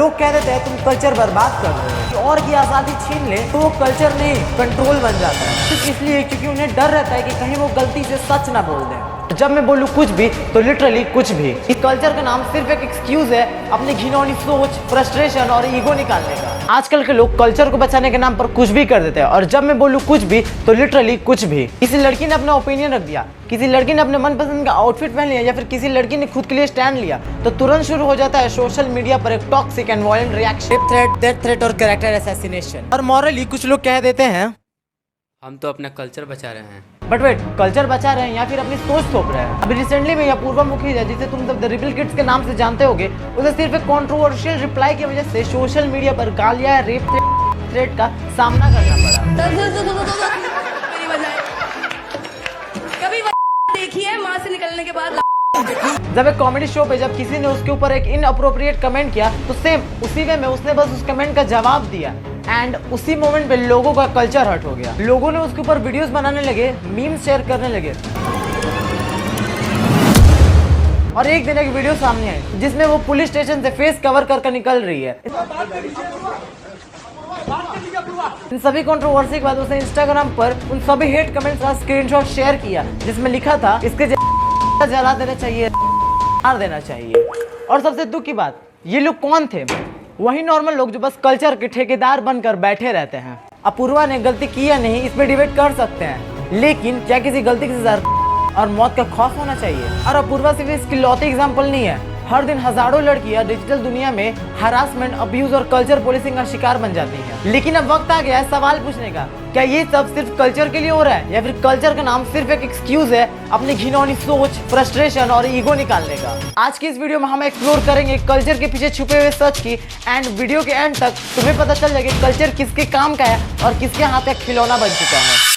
लोग कह देते हैं तुम कल्चर बर्बाद कर रहे हो, कि और की आज़ादी छीन ले तो वो कल्चर नहीं कंट्रोल बन जाता है। सिर्फ इसलिए क्योंकि उन्हें डर रहता है कि कहीं वो गलती से सच ना बोल दें। जब मैं बोलूँ कुछ भी तो लिटरली कुछ भी। इस कल्चर का नाम सिर्फ एक एक्सक्यूज है अपनी घिनौनी सोच, फ्रस्ट्रेशन और ईगो निकालने का। आजकल के लोग कल्चर को बचाने के नाम पर कुछ भी कर देते हैं, और जब मैं बोलूँ कुछ भी तो लिटरली कुछ भी। किसी लड़की ने अपना ओपिनियन रख दिया, किसी लड़की ने अपने मनपसंद का आउटफिट पहन लिया, या फिर किसी लड़की ने खुद के लिए स्टैंड लिया, तो तुरंत शुरू हो जाता है सोशल मीडिया पर एक toxic and violent reaction, threat, death threat और कैरेक्टर असैसिनेशन। और मॉरली कुछ लोग कह देते हैं हम तो अपना कल्चर बचा रहे हैं। बट वेट, कल्चर बचा रहे हैं या फिर अपनी सोच थोप रहे हैं? अभी रिसेंटली में अपूर्वा मुखिया, जिसे तुम सब द रिबल किड्स के नाम से जानते होगे, उसे सिर्फ एक कंट्रोवर्शियल रिप्लाई की वजह से सोशल मीडिया पर गालियां, रेप थ्रेट का सामना करना पड़ा। कभी देखी है माँ से निकलने के बाद? जब एक कॉमेडी शो पे जब किसी ने उसके ऊपर एक इनअप्रोप्रिएट कमेंट किया तो सेम उसी वे में उसने बस उस कमेंट का जवाब दिया, एंड उसी मोमेंट पे लोगों का कल्चर हर्ट हो गया। लोगों ने उसके ऊपर वीडियोस बनाने लगे, मीम्स शेयर करने लगे, और एक दिन एक वीडियो सामने आई जिसमें वो पुलिस स्टेशन से फेस कवर कर निकल रही है। इन सभी कंट्रोवर्सी के बाद उसने इंस्टाग्राम पर उन सभी हेट कमेंट्स का स्क्रीनशॉट शेयर किया, जिसमें लिखा था इसके जला देना चाहिए, मार देना चाहिए। और सबसे दुख की बात, ये लोग कौन थे? वही नॉर्मल लोग जो बस कल्चर के ठेकेदार बनकर बैठे रहते हैं। अपूर्वा ने गलती की या नहीं इस पे डिबेट कर सकते हैं, लेकिन क्या किसी गलती की सजा और मौत का खौफ होना चाहिए? और अपूर्वा सिर्फ इसकी लौती एग्जाम्पल नहीं है। हर दिन हजारों लड़कियां डिजिटल दुनिया में हरासमेंट, अब्यूज और कल्चर पॉलिसिंग का शिकार बन जाती हैं। लेकिन अब वक्त आ गया है सवाल पूछने का, क्या ये सब सिर्फ कल्चर के लिए हो रहा है, या फिर कल्चर का नाम सिर्फ एक एक्सक्यूज है अपनी घिनौनी सोच, फ्रस्ट्रेशन और ईगो निकालने का? आज की इस वीडियो में हम एक्सप्लोर करेंगे कल्चर के पीछे छुपे हुए सच की, एंड वीडियो के एंड तक तुम्हें पता चल जाएगा कल्चर किसके काम का है और किसके हाथ का खिलौना बन चुका है।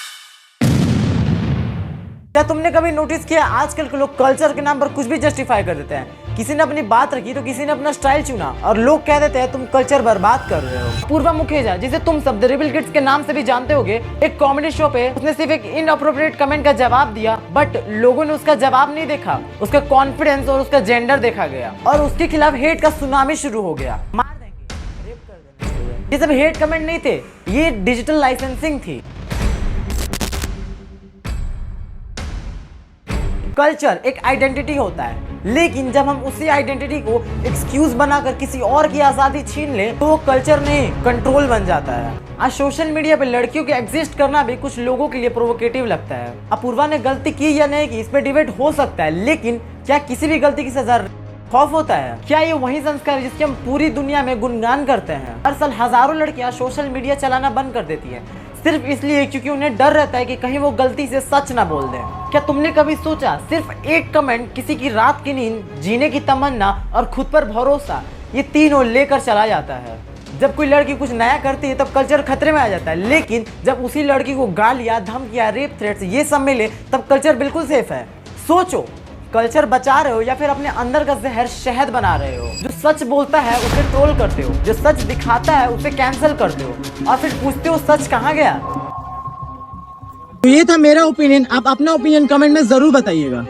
क्या तुमने कभी नोटिस किया आजकल के लोग कल्चर के नाम पर कुछ भी जस्टिफाई कर देते हैं? किसी ने अपनी बात रखी तो किसी ने अपना स्टाइल चुना, और लोग कह देते हैं तुम कल्चर बर्बाद कर रहे हो। अपूर्वा मुखिया, जिसे तुम सब द रिबल किड्स के नाम से भी जानते होगे, एक कॉमेडी शो पे उसने सिर्फ एक इनअप्रोप्रिएट कमेंट का जवाब दिया, बट लोगों ने उसका जवाब नहीं देखा, उसका कॉन्फिडेंस और उसका जेंडर देखा गया, और उसके खिलाफ हेट का सुनामी शुरू हो गया। मार देंगे, रेप कर देंगे। ये सब हेट कमेंट नहीं थे, ये डिजिटल लाइसेंसिंग थी। कल्चर एक आइडेंटिटी होता है, लेकिन जब हम उसी आइडेंटिटी को एक्सक्यूज बनाकर किसी और की आज़ादी छीन ले तो वो कल्चर नहीं कंट्रोल बन जाता है। आज सोशल मीडिया पे लड़कियों के एग्जिस्ट करना भी कुछ लोगों के लिए प्रोवोकेटिव लगता है। अपूर्वा ने गलती की या नहीं की इस पे डिबेट हो सकता है, लेकिन क्या किसी भी गलती की सजा खौफ होता है? क्या ये वही संस्कार है जिसके हम पूरी दुनिया में गुणगान करते हैं? हर साल हजारों लड़कियां सोशल मीडिया चलाना बंद कर देती हैं, सिर्फ इसलिए क्योंकि उन्हें डर रहता है कि कहीं वो गलती से सच ना बोल दें। क्या तुमने कभी सोचा सिर्फ एक कमेंट किसी की रात की नींद, जीने की तमन्ना और खुद पर भरोसा, ये तीनों लेकर चला जाता है? जब कोई लड़की कुछ नया करती है तब कल्चर खतरे में आ जाता है, लेकिन जब उसी लड़की को गालियां, धमकियां, रेप थ्रेट्स ये सब मिले तब कल्चर बिल्कुल सेफ है। सोचो, कल्चर बचा रहे हो या फिर अपने अंदर का जहर शहद बना रहे हो? जो सच बोलता है उसे ट्रोल करते हो, जो सच दिखाता है उसे कैंसिल करते हो, और फिर पूछते हो सच कहाँ गया? तो ये था मेरा ओपिनियन, आप अपना ओपिनियन कमेंट में जरूर बताइएगा।